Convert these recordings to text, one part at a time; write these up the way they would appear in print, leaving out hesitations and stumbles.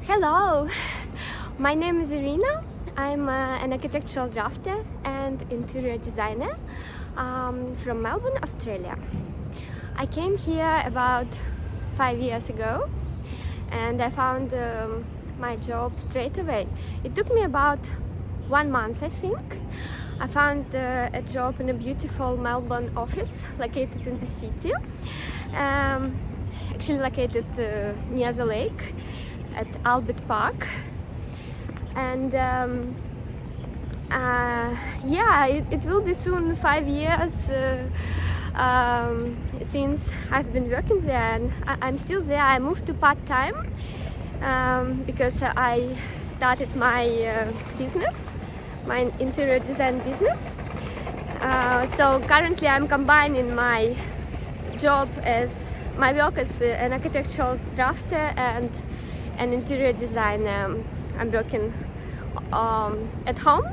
Hello, my name is Irina. I'm an architectural drafter and interior designer from Melbourne, Australia. I came here about 5 years ago and I found my job straight away. It took me about 1 month, I think. I found a job in a beautiful Melbourne office located in the city, actually located near the lake at Albert Park. And it will be soon 5 years since I've been working there, and I'm still there. I moved to part-time because I started my business, my interior design business. So currently I'm combining my job as my work as an architectural drafter and an interior designer. I'm working at home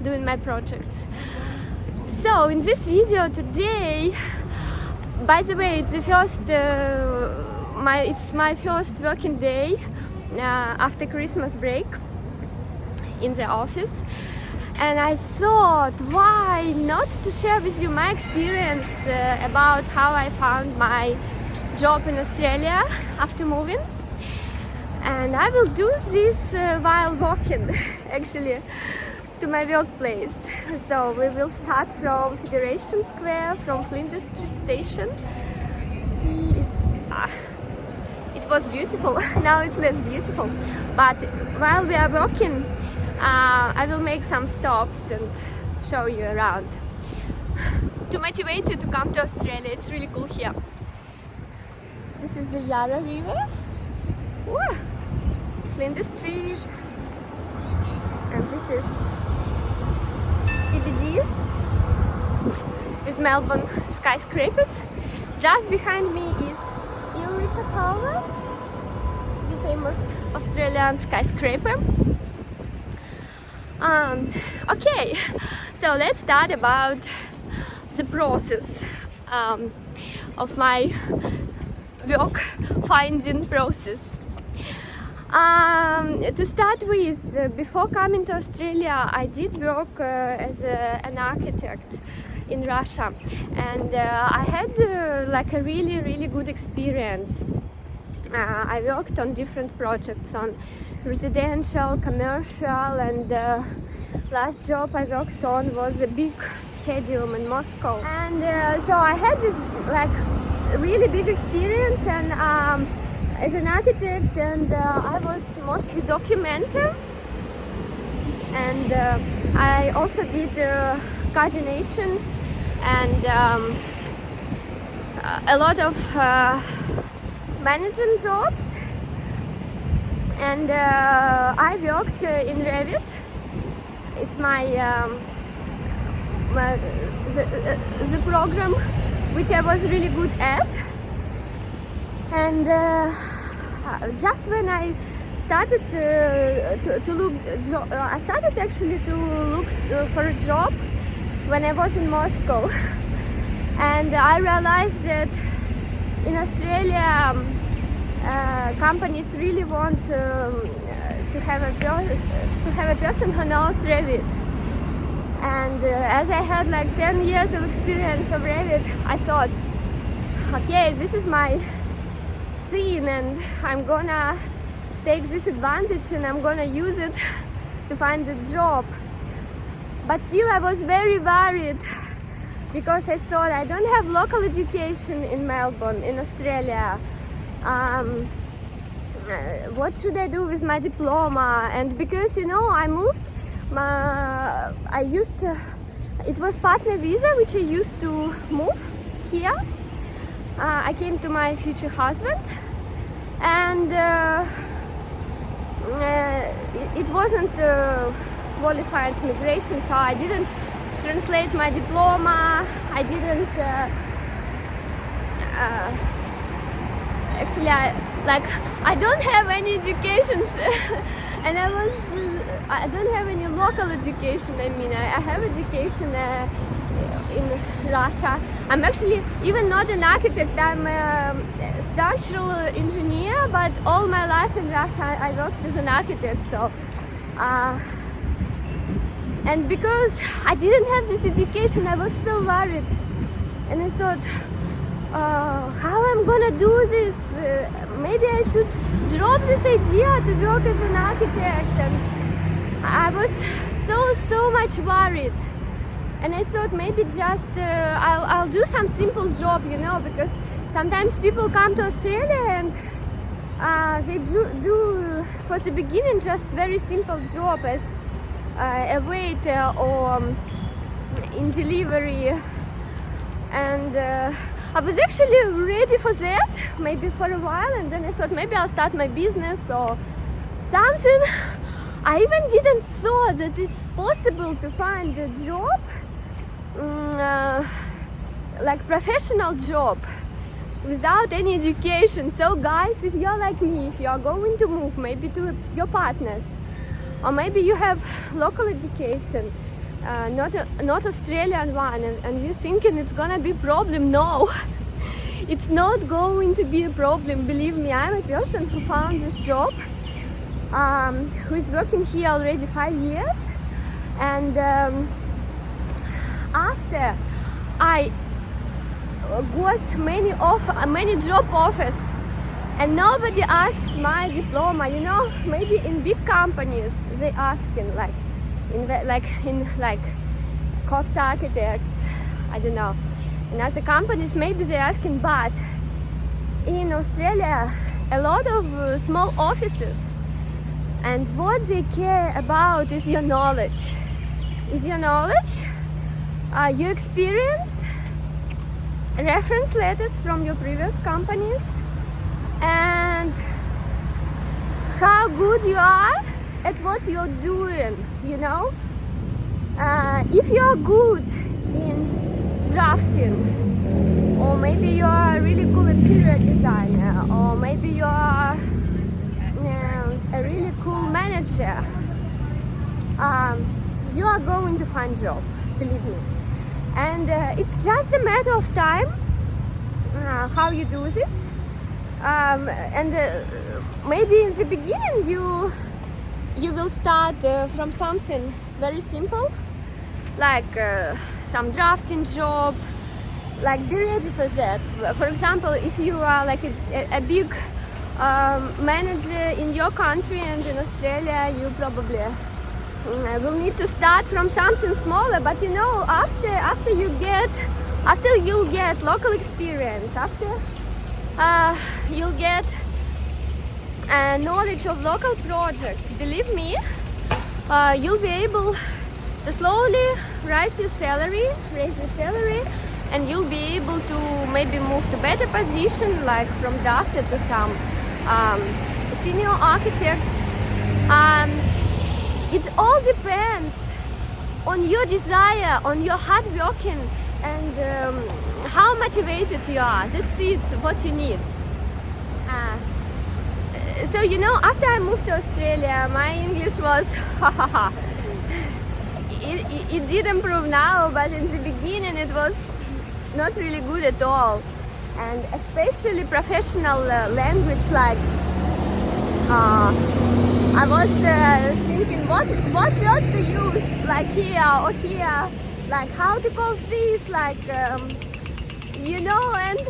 doing my projects. So in this video today, by the way, it's the first it's my first working day after Christmas break in the office, and I thought, why not to share with you my experience about how I found my job in Australia after moving. And I will do this while walking actually to my workplace. So we will start from Federation Square, from Flinders Street Station. See, it was beautiful. Now it's less beautiful. But while we are walking, I will make some stops and show you around. To motivate you to come to Australia, it's really cool here. This is the Yarra River. Ooh. Flinders Street, and this is CBD with Melbourne skyscrapers. Just behind me is Eureka Tower, the famous Australian skyscraper. Okay, so let's start about the process of my work finding process. To start with, before coming to Australia, I did work as an architect in Russia, and I had like a really good experience. I worked on different projects, on residential, commercial, and last job I worked on was a big stadium in Moscow. And so I had this like really big experience, and as an architect, and I was mostly documenter, and I also did coordination and a lot of managing jobs, and I worked in Revit. It's my the program which I was really good at. And just when I started to look, I started actually to look for a job when I was in Moscow, and I realized that in Australia companies really want to have a person who knows Revit. And as I had like 10 years of experience of Revit, I thought, okay, this is my thing, and I'm gonna take this advantage and I'm gonna use it to find a job. But still I was very worried because I thought I don't have local education in Melbourne, in Australia. What should I do with my diploma? And because I moved, it was partner visa which I used to move here. I came to my future husband, and it wasn't qualified immigration, so I didn't translate my diploma. I didn't actually I don't have any education and I don't have any local education. I mean, I have education in Russia. I'm actually even not an architect, I'm a structural engineer, but all my life in Russia I worked as an architect. So and because I didn't have this education, I was so worried, and I thought, how I'm gonna do this? Maybe I should drop this idea to work as an architect. And I was so much worried, and I thought maybe just I'll do some simple job, because sometimes people come to Australia and they do for the beginning just very simple job as a waiter or in delivery, and I was actually ready for that maybe for a while, and then I thought maybe I'll start my business or something. I even didn't thought that it's possible to find a job, like professional job, without any education. So guys, if you're like me, if you're going to move maybe to your partners, or maybe you have local education, not Australian one, and you're thinking it's gonna be a problem, no. It's not going to be a problem, believe me. I'm a person who found this job, who is working here already 5 years, and after I got many job offers, and nobody asked my diploma. Maybe in big companies they asking, like in Cox Architects, I don't know. In other companies maybe they're asking, but in Australia a lot of small offices, and what they care about is your knowledge. Your experience, reference letters from your previous companies, and how good you are at what you're doing. If you're good in drafting, or maybe you're a really cool interior designer, or maybe you're a really cool manager, you are going to find job, believe me. And it's just a matter of time how you do this, and maybe in the beginning you will start from something very simple, like some drafting job. Like, be ready for that. For example, if you are like a big manager in your country, and in Australia you probably will need to start from something smaller. But after you'll get local experience, after you'll get knowledge of local projects, believe me, you'll be able to slowly raise your salary, and you'll be able to maybe move to better position, like from drafter to some senior architect. It all depends on your desire, on your hard working, and how motivated you are. That's it, what you need. So after I moved to Australia, my English was it did improve now, but in the beginning it was not really good at all, and especially professional language, like I was thinking what word to use, like here or here, like how to call this, like and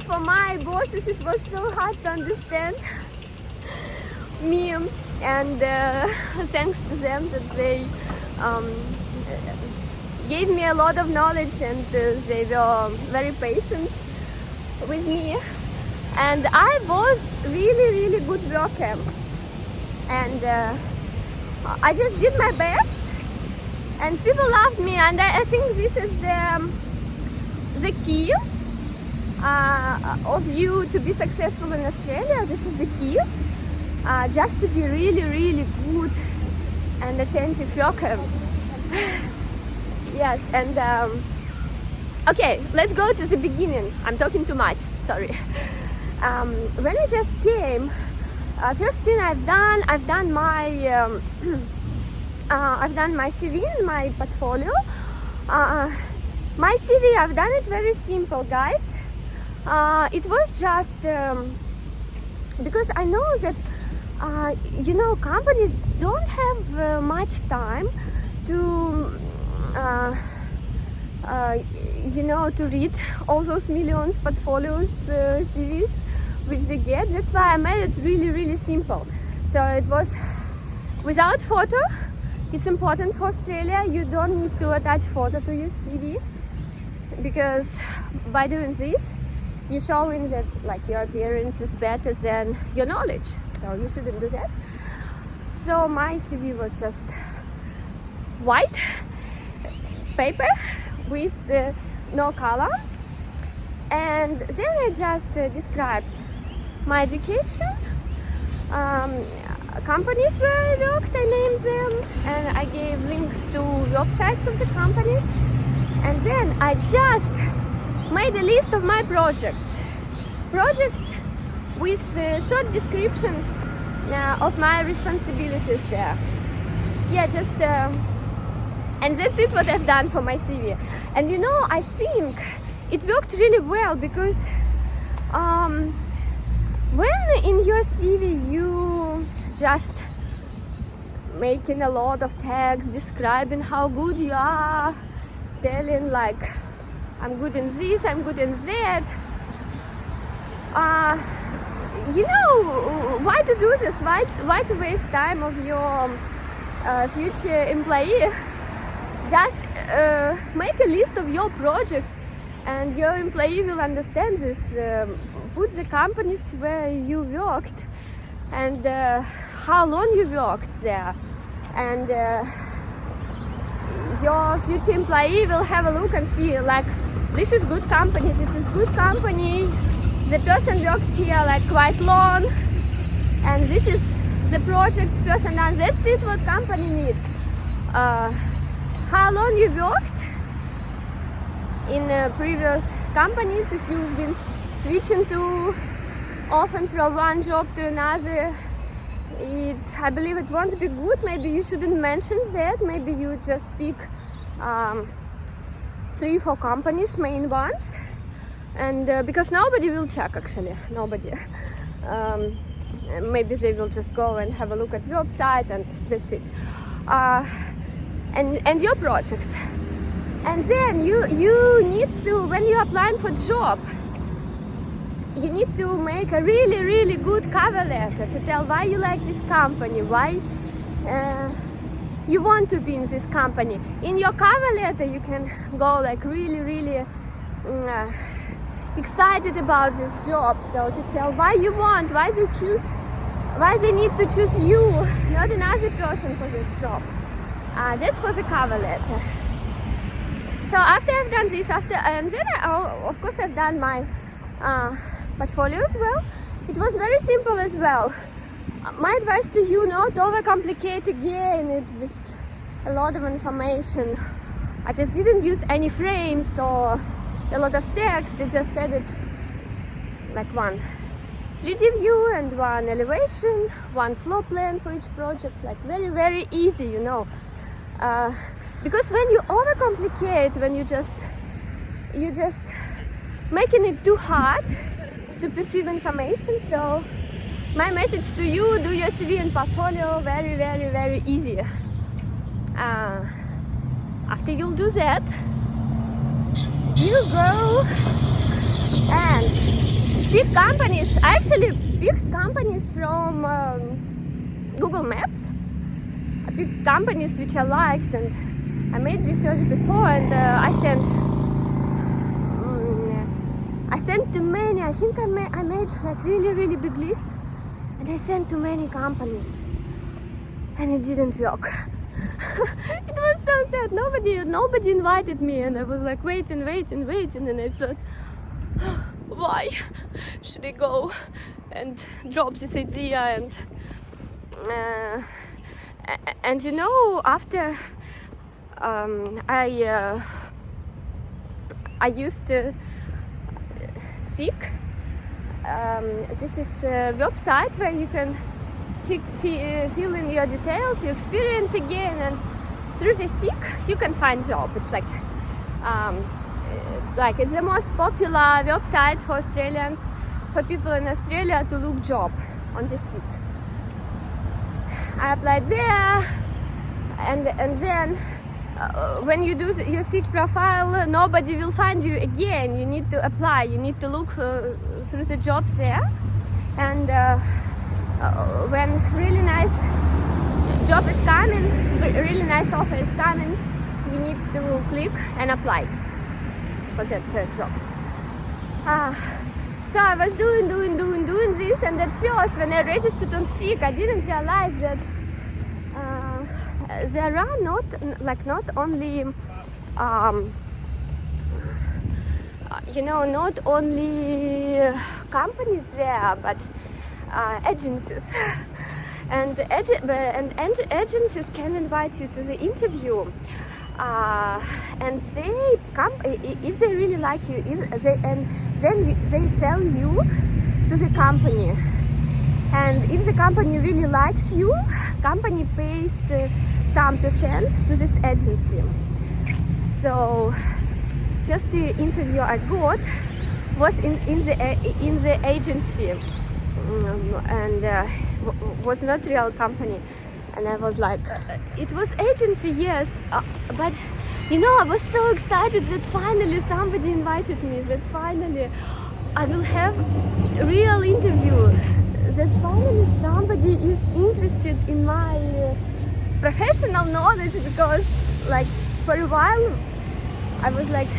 for my bosses it was so hard to understand me, and thanks to them that they gave me a lot of knowledge, and they were very patient with me, and I was really good worker, and I just did my best, and people loved me, and I think this is the key of you to be successful in Australia. This is the key, just to be really good and attentive worker. Yes, and okay, let's go to the beginning. I'm talking too much, sorry. When I just came, first thing I've done my CV and my portfolio, My CV, I've done it very simple, guys. It was just because I know that companies don't have much time to to read all those millions portfolios, CVs which they get. That's why I made it really, really simple. So it was without photo. It's important for Australia. You don't need to attach photo to your CV, because by doing this, you're showing that like your appearance is better than your knowledge. So you shouldn't do that. So my CV was just white paper with no color, and then I just described my education, companies where I worked, I named them, and I gave links to websites of the companies, and then I just made a list of my projects with a short description of my responsibilities there. Yeah, just and that's it what I've done for my CV. And I think it worked really well, because when in your CV you just making a lot of text describing how good you are, telling like I'm good in this, I'm good in that, why to do this? Why to waste time of your future employee? Just make a list of your projects, and your employee will understand this. Put the companies where you worked, and how long you worked there, and your future employee will have a look and see like, this is good company, the person worked here like quite long, and this is the projects person done. That's it what company needs. How long you worked in previous companies, if you've been switching too often from one job to another, I believe it won't be good. Maybe you shouldn't mention that. Maybe you just pick 3-4 companies, main ones, and because nobody will check, actually, nobody. Maybe they will just go and have a look at your website, and that's it. And your projects. And then you need to, when you're applying for job, you need to make a really, really good cover letter to tell why you like this company, why you want to be in this company. In your cover letter, you can go like really, really excited about this job. So to tell why you want, why they need to choose you, not another person for the job. That's for the cover letter. So after I've done this, and then of course I've done my portfolio as well. It was very simple as well. My advice to you, not overcomplicate again it with a lot of information. I just didn't use any frames or a lot of text. I just added like one 3D view and one elevation, one floor plan for each project, like very, very easy, because when you overcomplicate, when you just making it too hard to perceive information. So my message to you, do your CV and portfolio very, very, very easy. After you'll do that, you go and pick companies. I actually picked companies from Google Maps. I picked companies which I liked, and I made research before, and I sent to many. I think I made like really, really big list, and I sent to many companies, and it didn't work. It was so sad. Nobody invited me, and I was like waiting, and I thought, why should I go and drop this idea? And after I used to Seek. This is a website where you can fill in your details, your experience again, and through the Seek you can find job. It's like like it's the most popular website for Australians, for people in Australia to look job on the Seek. I applied there, and then when you do your Seek profile, nobody will find you again. You need to apply. You need to look through the jobs there, and when really nice job is coming, really nice offer is coming, you need to click and apply for that job. So I was doing this, and at first when I registered on Seek, I didn't realize that there are not only not only companies there, but agencies. And agencies can invite you to the interview, and they come if they really like you, then they sell you to the company. And if the company really likes you, company pays some percent to this agency. So first the interview I got was in the agency, and was not real company. And I was like, it was agency, yes, but I was so excited that finally somebody invited me, that finally I will have a real interview, that finally somebody is interested in my professional knowledge, because like for a while I was like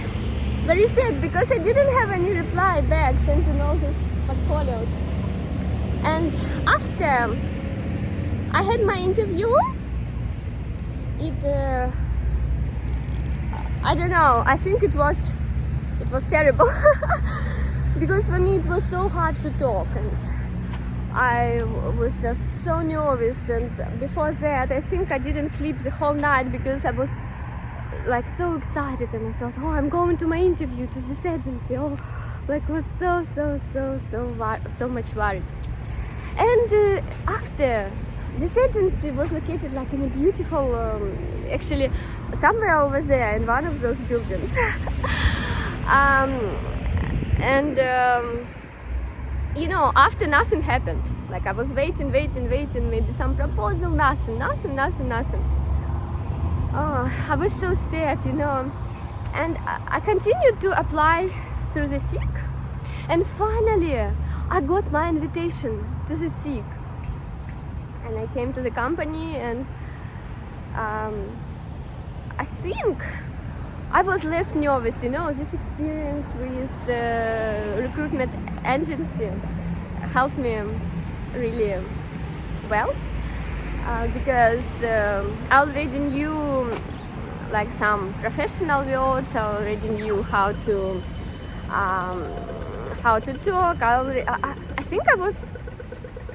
very sad because I didn't have any reply back sent in all these portfolios. And after I had my interview, I don't know, I think it was terrible because for me it was so hard to talk, and I was just so nervous. And before that, I think I didn't sleep the whole night because I was like so excited, and I thought, oh, I'm going to my interview to this agency. Oh, like was so much worried. And after, this agency was located like in a beautiful, actually somewhere over there in one of those buildings. After nothing happened. Like I was waiting, maybe some proposal, nothing. Oh, I was so sad, And I continued to apply through the Seek, and finally I got my invitation to the Seek. And I came to the company, and I think I was less nervous, this experience with recruitment agency helped me really well, because I already knew like some professional words, I already knew how to talk. I think I was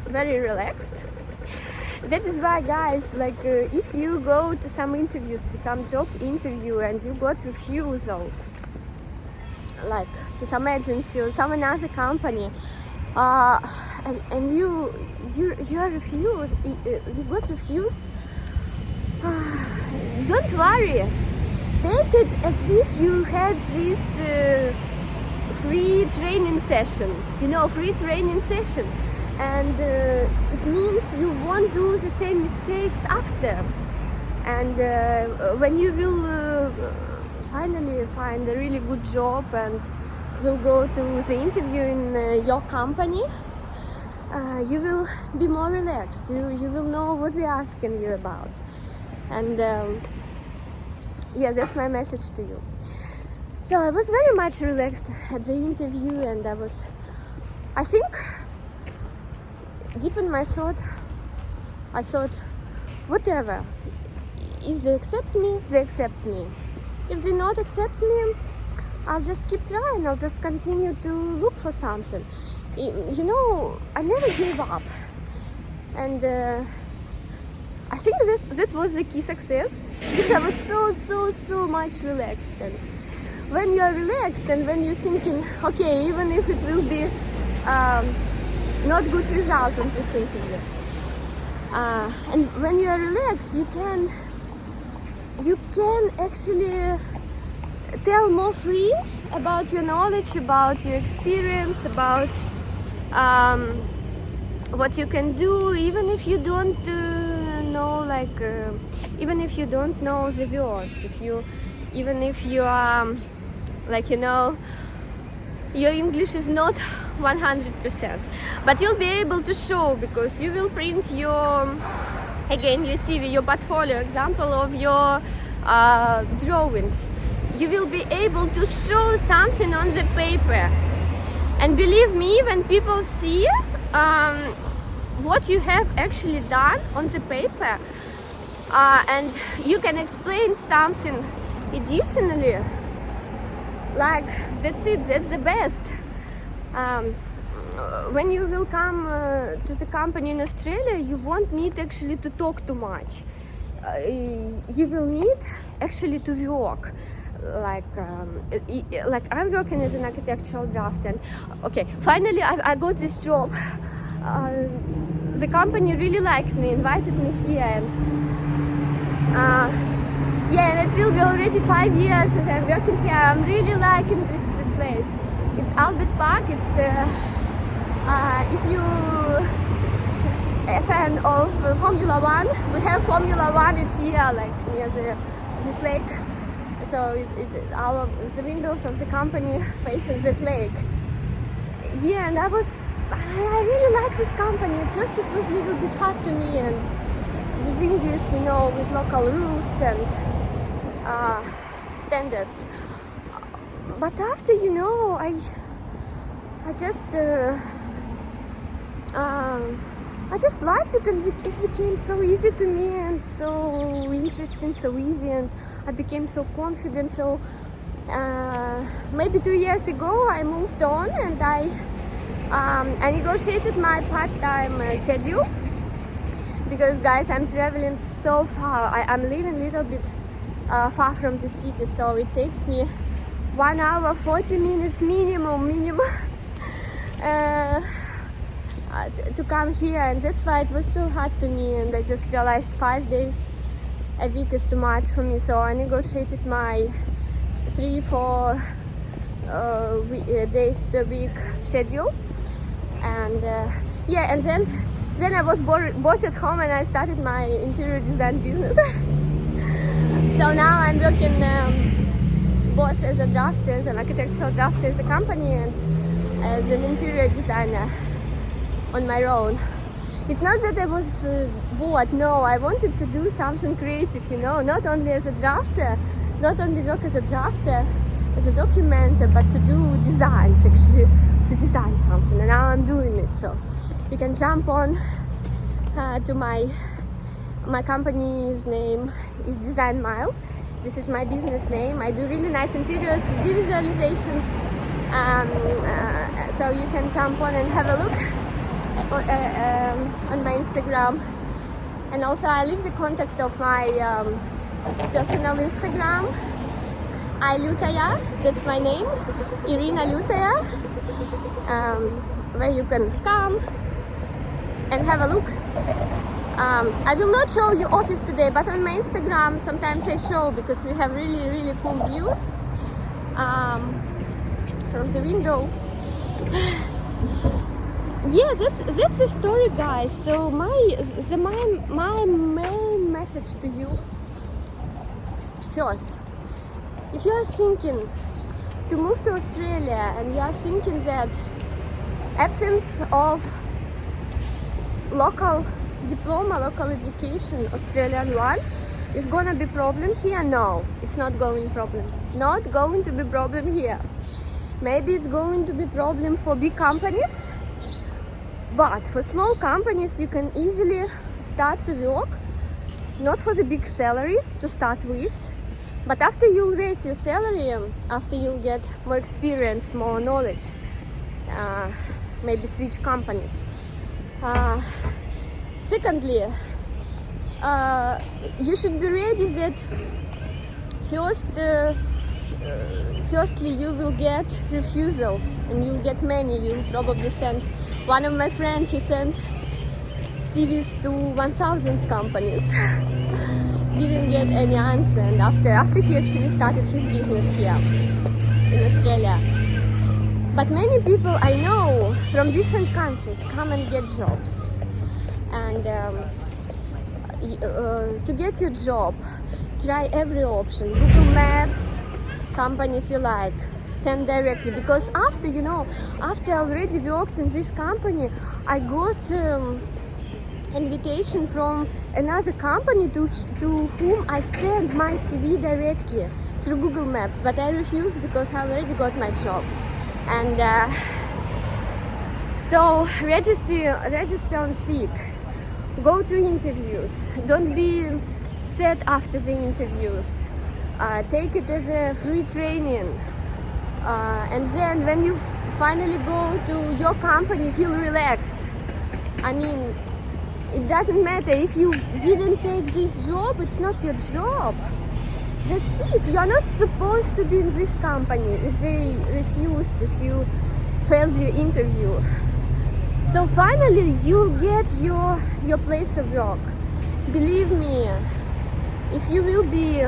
very relaxed. That is why, guys, like if you go to some interviews, to some job interview, and you got refusal, like to some agency or some another company, and you are refused, you got refused, don't worry. Take it as if you had this free training session, and it means you won't do the same mistakes after. And when you will finally find a really good job and will go to the interview in your company, you will be more relaxed. You will know what they're asking you about. And that's my message to you. So I was very much relaxed at the interview, and I think deep in my thought, I thought, whatever, if they accept me, they accept me. If they not accept me, I'll just keep trying, I'll just continue to look for something. I never gave up. And I think that was the key success, because I was so much relaxed. And when you are relaxed and when you're thinking, okay, even if it will be not good result in this interview, and when you are relaxed, you can actually tell more free about your knowledge, about your experience, about what you can do, even if you don't know, like even if you don't know the words, even if you are like, you know, your English is not 100%, but you'll be able to show, because you will print your, again, your CV, your portfolio, example of your drawings. You will be able to show something on the paper, and believe me, when people see what you have actually done on the paper, and you can explain something additionally, like, that's it, that's the best. When you will come to the company in Australia, you won't need actually to talk too much. You will need actually to work. Like I'm working as an architectural drafter. And okay, finally I got this job. The company really liked me, invited me here, and yeah, and it will be already 5 years as I'm working here. I'm really liking this place. It's Albert Park. It's if you a fan of Formula One, we have Formula One each year, like near this lake. So the windows of the company facing that lake. Yeah, and I really like this company. At first it was a little bit hard to me, and with English, you know, with local rules and standards. But after, you know, I just liked it, and it became so easy to me, and so interesting, so easy, and I became so confident. So maybe 2 years ago I moved on, and I negotiated my part-time schedule, because, guys, I'm traveling so far. I'm living a little bit far from the city, so it takes me 1 hour 40 minutes minimum to come here, and that's why it was so hard to me. And I just realized 5 days a week is too much for me, so I negotiated my 3-4 days per week schedule. And yeah, and then I was bored at home, and I started my interior design business. So now I'm working both as a drafter, as an architectural drafter as a company, and as an interior designer on my own. It's not that I was bored, no, I wanted to do something creative, you know, not only as a drafter, not only work as a drafter, as a documenter, but to do designs, actually, to design something, and now I'm doing it. So you can jump on to my company's name is Design Mile. This is my business name. I do really nice interiors, 3D visualizations, so you can jump on and have a look on my Instagram. And also I leave the contact of my personal Instagram, Lutaya, that's my name, Irina Lutaya, where you can come and have a look. I will not show you office today, but on my Instagram sometimes I show, because we have really cool views from the window. Yeah, that's the story, guys. So my main message to you: first, if you are thinking to move to Australia, and you are thinking that absence of local diploma, local education, Australian one, is gonna be problem here, no, it's not going to be problem here. Maybe it's going to be problem for big companies, but for small companies you can easily start to work, not for the big salary to start with, but after you'll raise your salary, after you'll get more experience, more knowledge, maybe switch companies. Secondly, you should be ready that firstly you will get refusals, and you'll get many. You'll probably send, one of my friends, he sent CVs to 1,000 companies. Didn't get any answer, and after he actually started his business here. in Australia. But many people I know from different countries come and get jobs. And to get your job, try every option. Google Maps, companies you like, send directly. Because after I already worked in this company, I got invitation from another company to whom I sent my CV directly through Google Maps, but I refused because I already got my job. And so register on Seek, go to interviews, don't be sad after the interviews, take it as a free training, and then when you finally go to your company, feel relaxed. I mean, it doesn't matter if you didn't take this job, it's not your job. That's it. You are not supposed to be in this company if they refused, if you failed your interview. So finally you'll get your place of work. Believe me, if you will be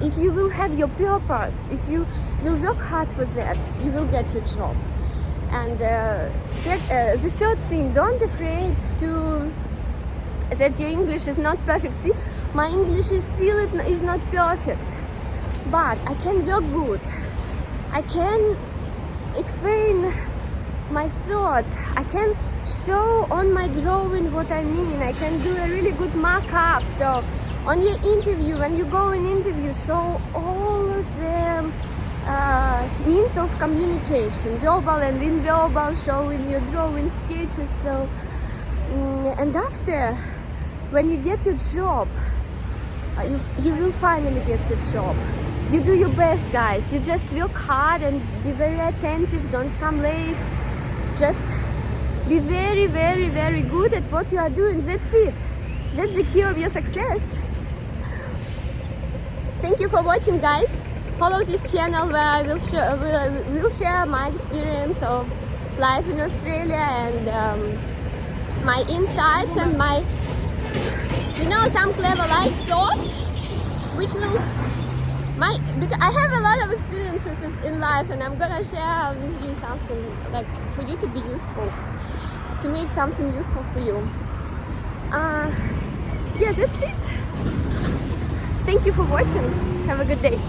if you will have your purpose, if you will work hard for that, you will get your job. And the third thing, don't afraid that your English is not perfect. See, my English is not perfect, but I can work good. I can explain my thoughts. I can show on my drawing what I mean. I can do a really good markup. So on your interview, when you go in interview, show all of the means of communication, verbal and non-verbal, showing your drawing sketches. So and after, when you get your job, you will finally get your job. You do your best, guys. You just work hard and be very attentive. Don't come late. Just be very, very, very good at what you are doing. That's it. That's the key of your success. Thank you for watching, guys. Follow this channel where I will share my experience of life in Australia and my insights and my, some clever life thoughts, which will because I have a lot of experiences in life, and I'm gonna share with you something like for you to be useful, to make something useful for you. Yes, that's it. Thank you for watching. Have a good day.